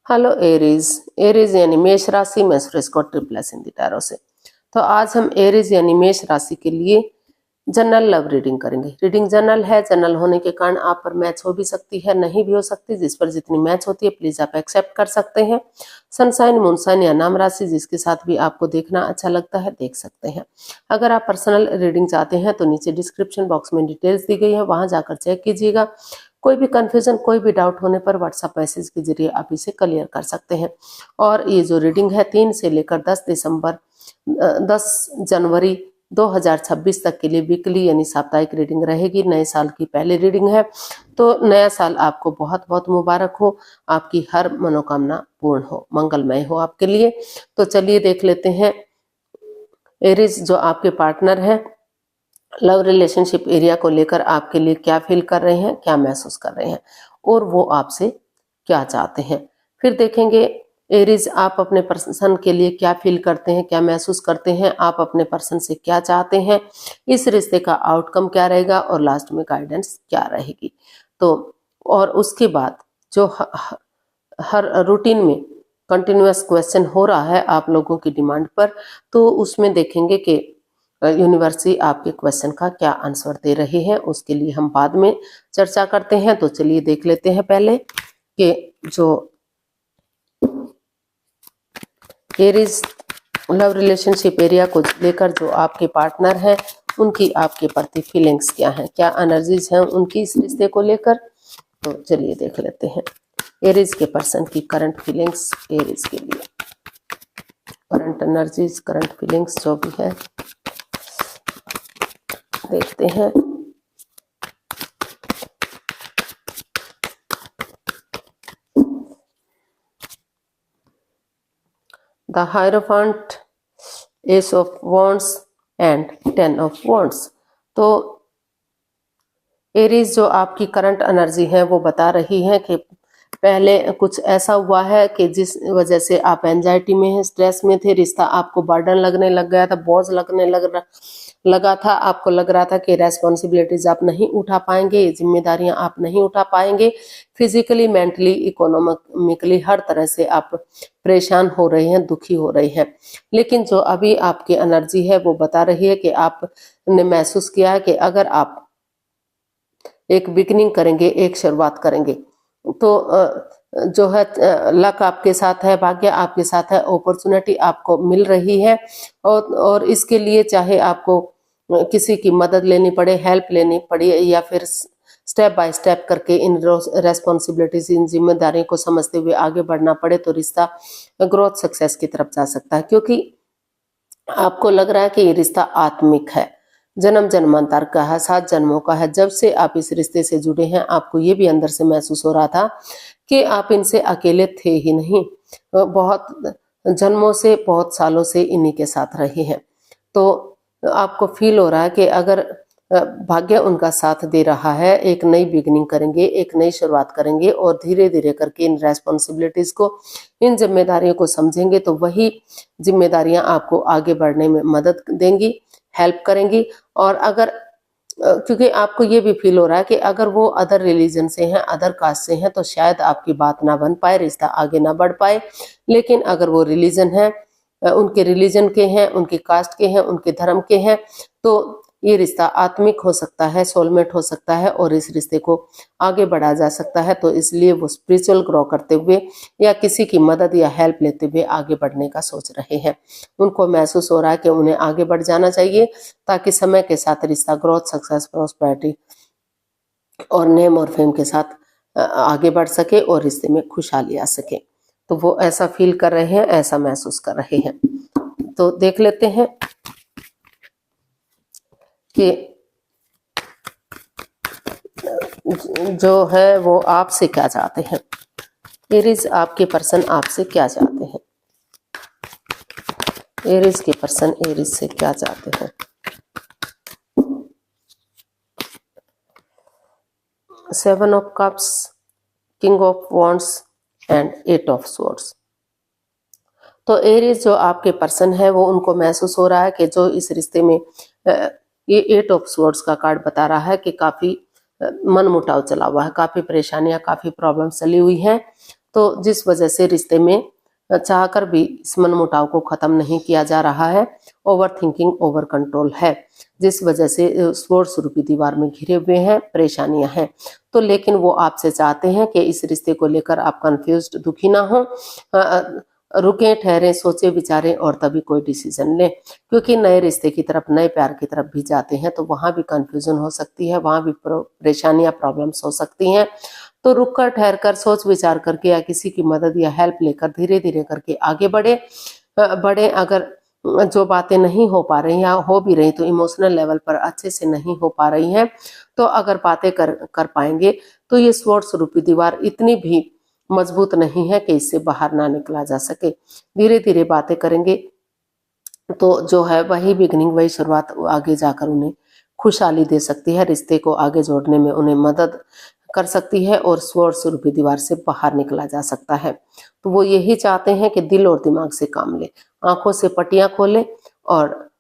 Hello Aries. Aries यानी मेष राशि में सूरज को ट्रिप्लस इन दी टैरो से। तो आज हम एरीज यानी मेष राशि के लिए जनरल लव रीडिंग करेंगे। रीडिंग जनरल है, जनरल होने के कारण आप पर मैच हो भी सकती है, नहीं भी हो सकती। जिस पर जितनी मैच होती है प्लीज आप एक्सेप्ट कर सकते हैं। सनसाइन, मूनसाइन या नाम राशि जिसके साथ भी आपको देखना अच्छा लगता है देख सकते हैं। अगर आप पर्सनल रीडिंग चाहते हैं तो नीचे डिस्क्रिप्शन बॉक्स में डिटेल्स दी गई है, वहां जाकर चेक कीजिएगा। कोई भी कंफ्यूजन, कोई भी डाउट होने पर व्हाट्सएप मैसेज के जरिए आप इसे क्लियर कर सकते हैं। और ये जो रीडिंग है 3 से लेकर 10 जनवरी 2026 तक के लिए वीकली यानी साप्ताहिक रीडिंग रहेगी। नए साल की पहली रीडिंग है, तो नया साल आपको बहुत बहुत मुबारक हो, आपकी हर मनोकामना पूर्ण हो, मंगलमय हो आपके लिए। तो चलिए देख लेते हैं एरीज जो आपके पार्टनर हैं, लव रिलेशनशिप एरिया को लेकर आपके लिए क्या फील कर रहे हैं, क्या महसूस कर रहे हैं और वो आपसे क्या चाहते हैं। फिर देखेंगे एरीज आप अपने पर्सन के लिए क्या फील करते हैं, क्या महसूस करते हैं, आप अपने पर्सन से क्या चाहते हैं, इस रिश्ते का आउटकम क्या रहेगा और लास्ट में गाइडेंस क्या रहेगी। तो और उसके बाद जो हर रूटीन में कंटिन्यूअस क्वेश्चन हो रहा है आप लोगों की डिमांड पर, तो उसमें देखेंगे कि यूनिवर्सिटी आपके क्वेश्चन का क्या आंसर दे रही है, उसके लिए हम बाद में चर्चा करते हैं। तो चलिए देख लेते हैं पहले कि जो एरीज लव रिलेशनशिप एरिया को लेकर जो आपके पार्टनर हैं उनकी आपके प्रति फीलिंग्स क्या हैं, क्या एनर्जीज हैं उनकी इस रिश्ते को लेकर। तो चलिए देख लेते हैं एरीज के पर्सन की करंट फीलिंग्स, एरीज के लिए करंट एनर्जीज, करंट फीलिंग्स जो भी है देखते हैं। The hierophant, S of wands and 10 of wands. तो एरीज जो आपकी करंट एनर्जी है वो बता रही है कि पहले कुछ ऐसा हुआ है कि जिस वजह से आप एंजाइटी में हैं, स्ट्रेस में थे, रिश्ता आपको बर्डन लगने लग गया था, बोझ लगने लगा था, आपको लग रहा था कि रेस्पॉन्सिबिलिटीज आप नहीं उठा पाएंगे, ये जिम्मेदारियां आप नहीं उठा पाएंगे। फिजिकली, मेंटली, इकोनॉमिकली हर तरह से आप परेशान हो रहे हैं, दुखी हो रहे हैं। लेकिन जो अभी आपकी एनर्जी है वो बता रही है कि आपने महसूस किया है कि अगर आप एक बिगनिंग करेंगे, एक शुरुआत करेंगे, तो जो है लक आपके साथ है, भाग्य आपके साथ है, अपॉर्चुनिटी आपको मिल रही है। और इसके लिए चाहे आपको किसी की मदद लेनी पड़े, हेल्प लेनी पड़े, या फिर स्टेप बाय स्टेप करके इन रेस्पॉन्सिबिलिटीज, इन जिम्मेदारियों को समझते हुए आगे बढ़ना पड़े, तो रिश्ता ग्रोथ सक्सेस की तरफ जा सकता है। क्योंकि आपको लग रहा है कि ये रिश्ता आत्मिक है, जन्म जन्मांतर का है, 7 जन्मों का है। जब से आप इस रिश्ते से जुड़े हैं आपको ये भी अंदर से महसूस हो रहा था कि आप इनसे अकेले थे ही नहीं, बहुत जन्मों से, बहुत सालों से इन्हीं के साथ रहे हैं। तो आपको फील हो रहा है कि अगर भाग्य उनका साथ दे रहा है, एक नई बिगनिंग करेंगे, एक नई शुरुआत करेंगे और धीरे धीरे करके इन रेस्पॉन्सिबिलिटीज को, इन जिम्मेदारियों को समझेंगे, तो वही जिम्मेदारियां आपको आगे बढ़ने में मदद देंगी, हेल्प करेंगी। और अगर क्योंकि आपको ये भी फील हो रहा है कि अगर वो अदर रिलीजन से हैं, अदर कास्ट से हैं, तो शायद आपकी बात ना बन पाए, रिश्ता आगे ना बढ़ पाए। लेकिन अगर वो रिलीजन है, उनके रिलीजन के हैं, उनके कास्ट के हैं, उनके धर्म के हैं, तो ये रिश्ता आत्मिक हो सकता है, सोलमेट हो सकता है और इस रिश्ते को आगे बढ़ाया जा सकता है। तो इसलिए वो स्पिरिचुअल ग्रो करते हुए या किसी की मदद या हेल्प लेते हुए आगे बढ़ने का सोच रहे हैं। उनको महसूस हो रहा है कि उन्हें आगे बढ़ जाना चाहिए ताकि समय के साथ रिश्ता ग्रोथ, सक्सेस, प्रॉस्पेरिटी और नेम और फेम के साथ आगे बढ़ सके और रिश्ते में खुशहाली आ सके। तो वो ऐसा फील कर रहे हैं, ऐसा महसूस कर रहे हैं। तो देख लेते हैं कि जो है वो आपसे क्या चाहते हैं। एरीज आपके पर्सन आपसे क्या चाहते हैं, एरीज के पर्सन एरीज से क्या चाहते हैं। Seven of cups, king of wands and 8 of swords. तो एरीज जो आपके पर्सन है वो उनको महसूस हो रहा है कि जो इस रिश्ते में ये 8 ऑफ स्वॉर्ड्स का कार्ड बता रहा है कि काफी मनमुटाव चला हुआ है, काफी परेशानियां, काफी प्रॉब्लम चली हुई हैं। तो जिस वजह से रिश्ते में चाहकर भी इस मनमुटाव को खत्म नहीं किया जा रहा है। ओवर थिंकिंग, ओवर कंट्रोल है, जिस वजह से सोर्स रूपी दीवार में घिरे हुए हैं, परेशानियां हैं। तो लेकिन वो आपसे चाहते हैं कि इस रिश्ते को लेकर आप कंफ्यूज्ड, दुखी ना हो, रुके, ठहरे, सोचे, विचारें और तभी कोई डिसीजन लें। क्योंकि नए रिश्ते की तरफ, नए प्यार की तरफ भी जाते हैं तो वहां भी कंफ्यूजन हो सकती है, वहां भी परेशानियां, प्रॉब्लम्स हो सकती हैं। तो रुक कर, ठहर कर, सोच विचार करके या किसी की मदद या हेल्प लेकर धीरे धीरे करके आगे बढ़े। अगर जो बातें नहीं हो पा रही या हो भी रही तो इमोशनल लेवल पर अच्छे से नहीं हो पा रही हैं, तो अगर बातें कर पाएंगे तो ये स्वॉर्ड्स रूपी दीवार इतनी भी मजबूत नहीं है कि इससे बाहर ना निकला जा सके। धीरे धीरे बातें करेंगे तो जो है वही बिगनिंग, वही शुरुआत आगे जाकर उन्हें खुशहाली दे सकती है, रिश्ते को आगे जोड़ने में उन्हें मदद कर सकती है और स्वॉर्ड्स रूपी दीवार से बाहर निकला जा सकता है। तो वो यही चाहते हैं कि दिल और दिमाग से काम ले, आंखों से पट्टियां खोले और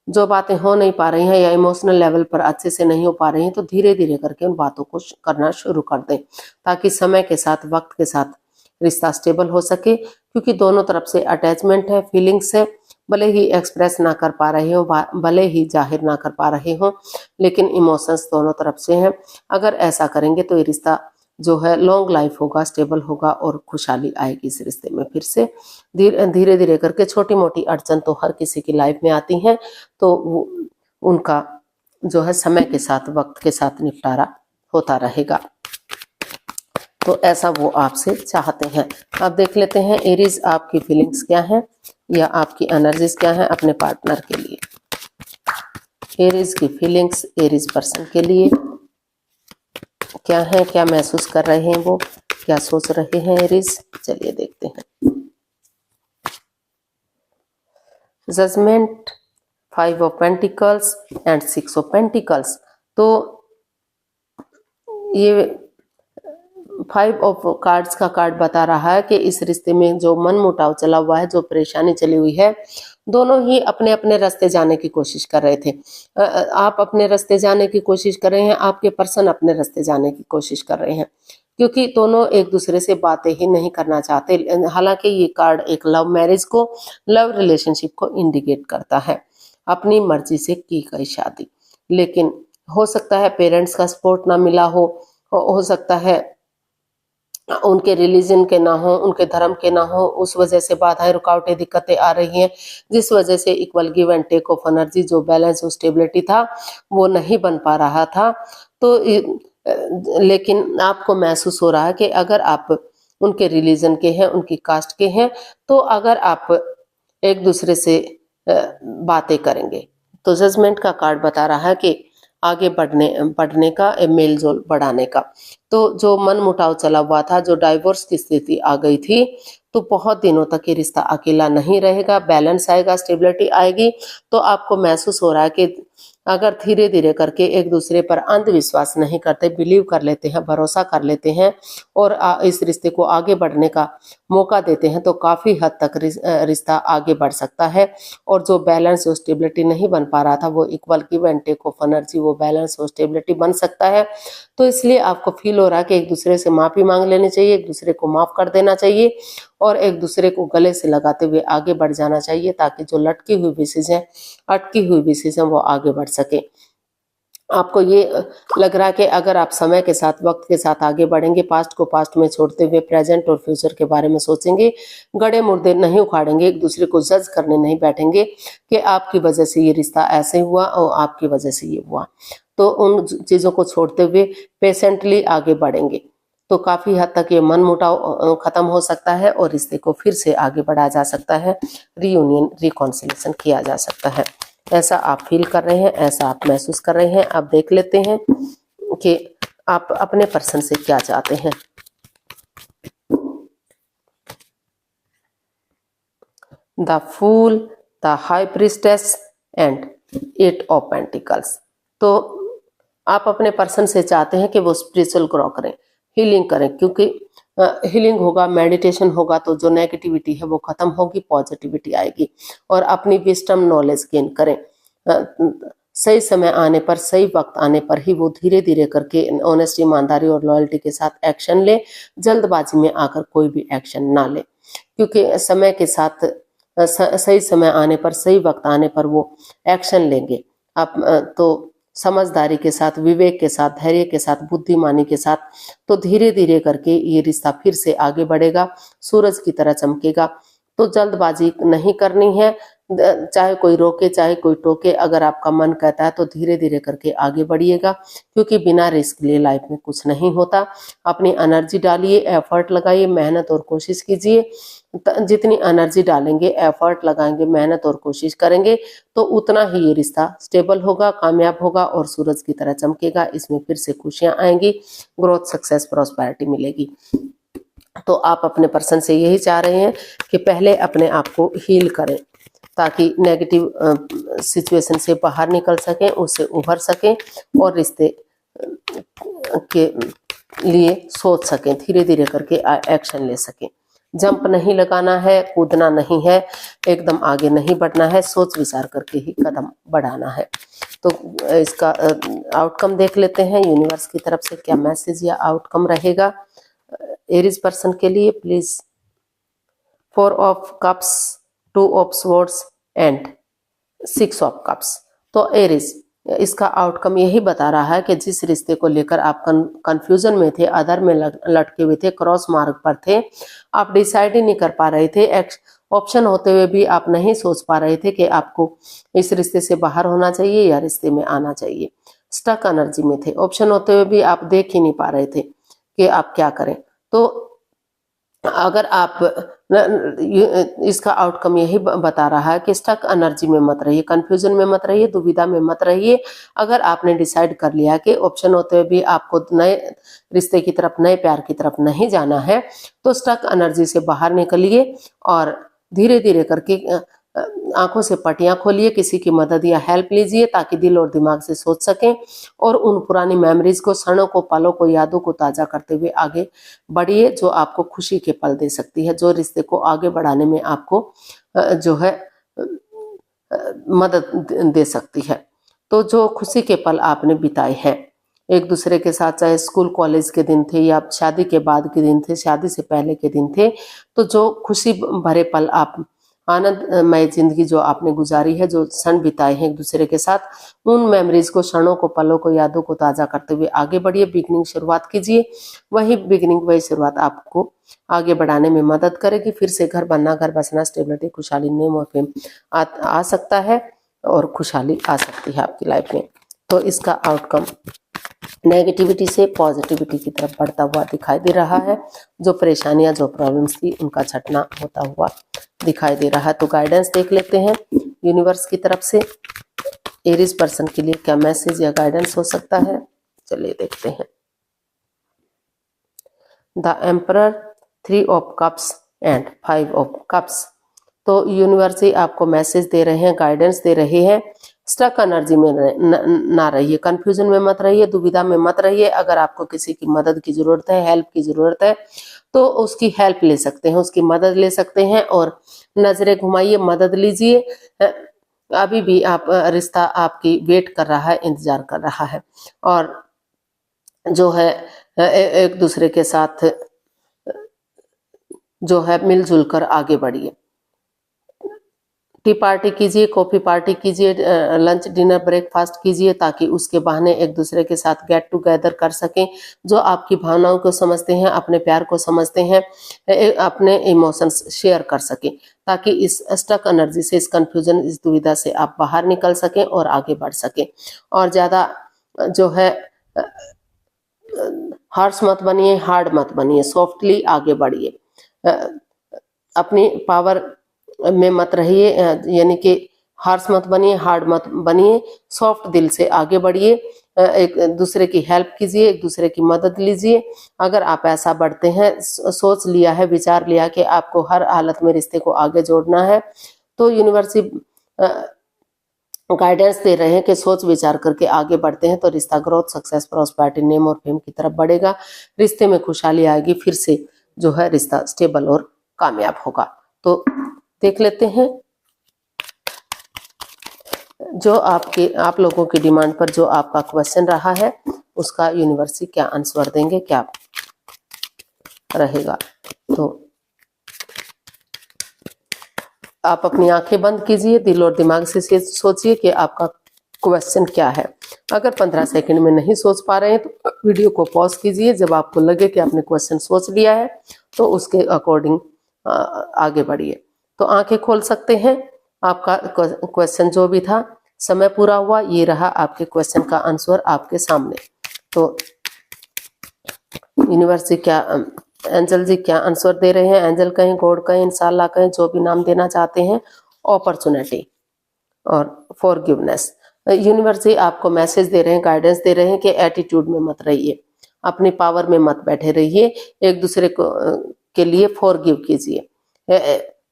जो बातें हो नहीं पा रही हैं या इमोशनल लेवल पर अच्छे से नहीं हो पा रही हैं तो धीरे धीरे करके उन बातों को करना शुरू कर दें, ताकि समय के साथ, वक्त के साथ रिश्ता स्टेबल हो सके। क्योंकि दोनों तरफ से अटैचमेंट है, फीलिंग्स है, भले ही एक्सप्रेस ना कर पा रहे हो, भले ही जाहिर ना कर पा रहे हो, लेकिन इमोशंस दोनों तरफ से हैं। अगर ऐसा करेंगे तो ये रिश्ता जो है लॉन्ग लाइफ होगा, स्टेबल होगा और खुशहाली आएगी इस रिश्ते में। फिर से धीरे धीरे करके छोटी मोटी अड़चन तो हर किसी की लाइफ में आती हैं, तो उनका जो है समय के साथ, वक्त के साथ निपटारा होता रहेगा। तो ऐसा वो आपसे चाहते हैं। अब देख लेते हैं एरीज, आपकी फीलिंग्स क्या है या आपकी एनर्जीज क्या है अपने पार्टनर के लिए। एरीज की फीलिंग्स, एरीज पर्सन के लिए क्या है, क्या महसूस कर रहे हैं वो, क्या सोच रहे हैं एरीज, चलिए देखते हैं। Judgment, 5 of pentacles and 6 of pentacles. तो ये 5 ऑफ कार्ड्स का कार्ड बता रहा है कि इस रिश्ते में जो मनमुटाव चला हुआ है, जो परेशानी चली हुई है, दोनों ही अपने अपने रास्ते जाने की कोशिश कर रहे थे। आप अपने रास्ते जाने की कोशिश कर रहे हैं, आपके पर्सन अपने रास्ते जाने की कोशिश कर रहे हैं, क्योंकि दोनों एक दूसरे से बातें ही नहीं करना चाहते। हालांकि ये कार्ड एक लव मैरिज को, लव रिलेशनशिप को इंडिकेट करता है, अपनी मर्जी से की गई शादी। लेकिन हो सकता है पेरेंट्स का सपोर्ट ना मिला हो सकता है उनके रिलीजन के ना हो, उनके धर्म के ना हो, उस वजह से बाधाएं, रुकावटें, दिक्कतें आ रही हैं, जिस वजह से equal give and take of energy, जो बैलेंस और स्टेबिलिटी था वो नहीं बन पा रहा था। तो लेकिन आपको महसूस हो रहा है कि अगर आप उनके रिलीजन के हैं, उनकी कास्ट के हैं, तो अगर आप एक दूसरे से बातें करेंगे तो जजमेंट का कार्ड बता रहा है कि आगे बढ़ने का, मेल जोल बढ़ाने का। तो जो मन मुटाव चला हुआ था, जो डाइवोर्स की स्थिति आ गई थी, तो बहुत दिनों तक ये रिश्ता अकेला नहीं रहेगा, बैलेंस आएगा, स्टेबिलिटी आएगी। तो आपको महसूस हो रहा है कि अगर धीरे धीरे करके एक दूसरे पर अंधविश्वास नहीं करते, बिलीव कर लेते हैं, भरोसा कर लेते हैं और इस रिश्ते को आगे बढ़ने का मौका देते हैं, तो काफी हद तक रिश्ता आगे बढ़ सकता है। और जो बैलेंस और स्टेबिलिटी नहीं बन पा रहा था, वो equal give and take of energy, वो बैलेंस और स्टेबिलिटी बन सकता है। तो इसलिए आपको फील हो रहा है कि एक दूसरे से माफी मांग लेनी चाहिए, एक दूसरे को माफ कर देना चाहिए और एक दूसरे को गले से लगाते हुए आगे बढ़ जाना चाहिए, ताकि जो लटकी हुई विशेष है, अटकी हुई विशेष है, वो आगे बढ़ सके। आपको ये लग रहा है कि अगर आप समय के साथ, वक्त के साथ आगे बढ़ेंगे, पास्ट को पास्ट में छोड़ते हुए प्रेजेंट और फ्यूचर के बारे में सोचेंगे, गड़े मुर्दे नहीं उखाड़ेंगे, एक दूसरे को जज करने नहीं बैठेंगे कि आपकी वजह से ये रिश्ता ऐसे हुआ और आपकी वजह से ये हुआ, तो उन चीजों को छोड़ते हुए पेशेंटली आगे बढ़ेंगे, तो काफी हद तक ये मन मुटाव खत्म हो सकता है और रिश्ते को फिर से आगे बढ़ाया जा सकता है, रीयूनियन, रिकॉन्सिलेशन किया जा सकता है। ऐसा आप फील कर रहे हैं, ऐसा आप महसूस कर रहे हैं। अब देख लेते हैं कि आप अपने पर्सन से क्या चाहते हैं। The fool, the high priestess and 8 of pentacles. तो आप अपने पर्सन से चाहते हैं कि वो स्पिरिचुअल ग्रो करें, हीलिंग करें, क्योंकि हीलिंग होगा, मेडिटेशन होगा तो जो नेगेटिविटी है वो खत्म होगी, पॉजिटिविटी आएगी और अपनी विजडम, नॉलेज गेन करें, सही समय आने पर, सही वक्त आने पर ही वो धीरे धीरे करके ऑनेस्टी, ईमानदारी और लॉयल्टी के साथ एक्शन ले। जल्दबाजी में आकर कोई भी एक्शन ना ले, क्योंकि समय के साथ सही समय आने पर, सही वक्त आने पर वो एक्शन लेंगे। आप तो समझदारी के साथ, विवेक के साथ, धैर्य के साथ, बुद्धिमानी के साथ, तो धीरे धीरे करके ये रिश्ता फिर से आगे बढ़ेगा, सूरज की तरह चमकेगा। तो जल्दबाजी नहीं करनी है, चाहे कोई रोके चाहे कोई टोके, अगर आपका मन कहता है तो धीरे धीरे करके आगे बढ़िएगा, क्योंकि बिना रिस्क लिए लाइफ में कुछ नहीं होता। अपनी एनर्जी डालिए, एफर्ट लगाइए, मेहनत और कोशिश कीजिए। जितनी एनर्जी डालेंगे, एफर्ट लगाएंगे, मेहनत और कोशिश करेंगे, तो उतना ही ये रिश्ता स्टेबल होगा, कामयाब होगा और सूरज की तरह चमकेगा। इसमें फिर से खुशियां आएंगी, ग्रोथ, सक्सेस, प्रॉस्पेरिटी मिलेगी। तो आप अपने पर्सन से यही चाह रहे हैं कि पहले अपने आप को हील करें, ताकि नेगेटिव सिचुएशन से बाहर निकल सकें, उससे उभर सकें और रिश्ते के लिए सोच सकें, धीरे धीरे करके एक्शन ले सकें। जंप नहीं लगाना है, कूदना नहीं है, एकदम आगे नहीं बढ़ना है, सोच विचार करके ही कदम बढ़ाना है। तो इसका आउटकम देख लेते हैं यूनिवर्स की तरफ से क्या मैसेज या आउटकम रहेगा एरीज पर्सन के लिए। Please 4 of cups, 2 of swords and 6 of cups. तो एरीज, इसका आउटकम यही बता रहा है कि जिस रिश्ते को लेकर आप कंफ्यूजन में थे, अधर में लटके हुए थे, क्रॉस मार्ग पर थे, आप डिसाइड ही नहीं कर पा रहे थे, ऑप्शन होते हुए भी आप नहीं सोच पा रहे थे कि आपको इस रिश्ते से बाहर होना चाहिए या रिश्ते में आना चाहिए। स्टक एनर्जी में थे, ऑप्शन होते हुए भी आप देख ही नहीं पा रहे थे कि आप क्या करें। तो अगर आप, इसका आउटकम यही बता रहा है कि स्टक एनर्जी में मत रहिए, कंफ्यूजन में मत रहिए, दुविधा में मत रहिए। अगर आपने डिसाइड कर लिया कि ऑप्शन होते हुए भी आपको नए रिश्ते की तरफ, नए प्यार की तरफ नहीं जाना है, तो स्टक एनर्जी से बाहर निकलिए और धीरे धीरे करके आंखों से पटियां खोलिए, किसी की मदद या हेल्प लीजिए, ताकि दिल और दिमाग से सोच सकें और उन पुरानी मेमोरीज को, क्षणों को, पलों को, यादों को ताजा करते हुए आगे बढ़िए, जो आपको खुशी के पल दे सकती है, जो रिश्ते को आगे बढ़ाने में आपको जो है मदद दे सकती है। तो जो खुशी के पल आपने बिताए हैं एक दूसरे के साथ, चाहे स्कूल कॉलेज के दिन थे या शादी के बाद के दिन थे, शादी से पहले के दिन थे, तो जो खुशी भरे पल, आप आनंदमय जिंदगी जो आपने गुजारी है, जो क्षण बिताए हैं एक दूसरे के साथ, उन मेमोरीज को, क्षणों को, पलों को, यादों को ताजा करते हुए आगे बढ़िए, बिगनिंग शुरुआत कीजिए। वही बिगनिंग, वही शुरुआत आपको आगे बढ़ाने में मदद करेगी। फिर से घर बनना, घर बसना, स्टेबिलिटी, खुशहाली, नेम और फेम आ सकता है और खुशहाली आ सकती है आपकी लाइफ में। तो इसका आउटकम नेगेटिविटी से पॉजिटिविटी की तरफ बढ़ता हुआ दिखाई दे रहा है। जो परेशानियां, जो प्रॉब्लम्स थी, उनका छटना होता हुआ दिखाई दे रहा है। तो गाइडेंस देख लेते हैं यूनिवर्स की तरफ से एरीज पर्सन के लिए क्या मैसेज या गाइडेंस हो सकता है। चलिए देखते हैं। The emperor, 3 of cups and 5 of cups. तो यूनिवर्स ही आपको मैसेज दे रहे हैं, गाइडेंस दे रहे हैं। स्टक एनर्जी में ना रहिए, कंफ्यूजन में मत रहिए, दुविधा में मत रहिए। अगर आपको किसी की मदद की जरूरत है, हेल्प की जरूरत है, तो उसकी हेल्प ले सकते हैं, उसकी मदद ले सकते हैं और नजरें घुमाइए, मदद लीजिए। अभी भी आप रिश्ता आपकी वेट कर रहा है, इंतजार कर रहा है और जो है एक दूसरे के साथ जो है मिलजुल कर आगे बढ़िए। टी पार्टी कीजिए, कॉफी पार्टी कीजिए, लंच, डिनर, ब्रेकफास्ट कीजिए, ताकि उसके बहाने एक दूसरे के साथ गेट टुगेदर कर सकें। जो आपकी भावनाओं को समझते हैं, अपने प्यार को समझते हैं, अपने इमोशंस शेयर कर सकें, ताकि इस स्टक एनर्जी से, इस कंफ्यूजन, इस दुविधा से आप बाहर निकल सकें और आगे बढ़ सकें। और ज्यादा जो है हार्श मत बनिए, हार्ड मत बनिए, सॉफ्टली आगे बढ़िए। अपनी पावर में मत रहिए, यानी कि हार्श मत बनिए, हार्ड मत बनिए, सॉफ्ट दिल से आगे बढ़िए। एक दूसरे की हेल्प कीजिए, एक दूसरे की मदद लीजिए। अगर आप ऐसा बढ़ते हैं, सोच लिया है, विचार लिया कि आपको हर हालत में रिश्ते को आगे जोड़ना है, तो यूनिवर्सिटी गाइडेंस दे रहे हैं कि सोच विचार करके आगे बढ़ते हैं तो रिश्ता ग्रोथ, सक्सेस, प्रॉस्पेरिटी, नेम और फेम की तरफ बढ़ेगा। रिश्ते में खुशहाली आएगी, फिर से जो है रिश्ता स्टेबल और कामयाब होगा। तो देख लेते हैं जो आप लोगों की डिमांड पर जो आपका क्वेश्चन रहा है उसका यूनिवर्सिटी क्या आंसर देंगे, क्या रहेगा। तो आप अपनी आंखें बंद कीजिए, दिल और दिमाग से सोचिए कि आपका क्वेश्चन क्या है। अगर 15 सेकंड में नहीं सोच पा रहे हैं तो वीडियो को पॉज कीजिए। जब आपको लगे कि आपने क्वेश्चन सोच लिया है तो उसके अकॉर्डिंग आगे बढ़िए। तो आंखें खोल सकते हैं। आपका क्वेश्चन जो भी था, समय पूरा हुआ, ये रहा आपके क्वेश्चन का आंसर आपके सामने। तो यूनिवर्सिटी क्या, एंजल जी क्या आंसर दे रहे हैं। एंजल कहें, गॉड कहें, इंशाल्लाह कहें, जो भी नाम देना चाहते हैं। अपॉर्चुनिटी और फॉरगिवनेस। यूनिवर्सिटी आपको मैसेज दे रहे हैं, गाइडेंस दे रहे हैं कि एटीट्यूड में मत रहिए, अपनी पावर में मत बैठे रहिए, एक दूसरे को के लिए फॉरगिव कीजिए,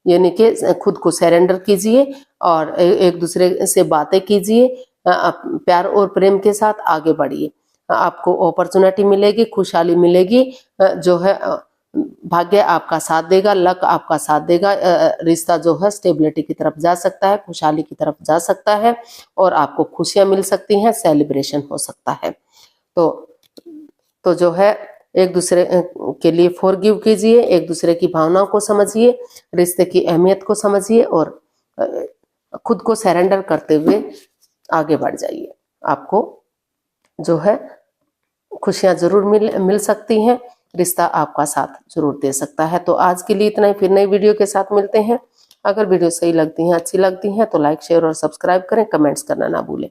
यानी कि खुद को सरेंडर कीजिए और एक दूसरे से बातें कीजिए, प्यार और प्रेम के साथ आगे बढ़िए। आपको अपॉर्चुनिटी मिलेगी, खुशहाली मिलेगी, जो है भाग्य आपका साथ देगा, लक आपका साथ देगा। रिश्ता जो है स्टेबिलिटी की तरफ जा सकता है, खुशहाली की तरफ जा सकता है और आपको खुशियां मिल सकती हैं, सेलिब्रेशन हो सकता है। तो जो है एक दूसरे के लिए फॉरगिव कीजिए, एक दूसरे की भावनाओं को समझिए, रिश्ते की अहमियत को समझिए और खुद को सरेंडर करते हुए आगे बढ़ जाइए। आपको जो है खुशियां जरूर मिल सकती हैं, रिश्ता आपका साथ जरूर दे सकता है। तो आज के लिए इतना ही, फिर नई वीडियो के साथ मिलते हैं। अगर वीडियो सही लगती हैं, अच्छी लगती हैं तो लाइक, शेयर और सब्सक्राइब करें, कमेंट्स करना ना भूलें।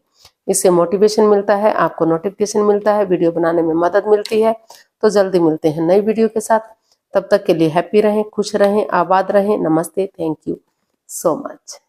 इससे मोटिवेशन मिलता है, आपको नोटिफिकेशन मिलता है, वीडियो बनाने में मदद मिलती है। तो जल्दी मिलते हैं नई वीडियो के साथ। तब तक के लिए हैप्पी रहें, खुश रहें, आबाद रहें। नमस्ते, थैंक यू सो मच।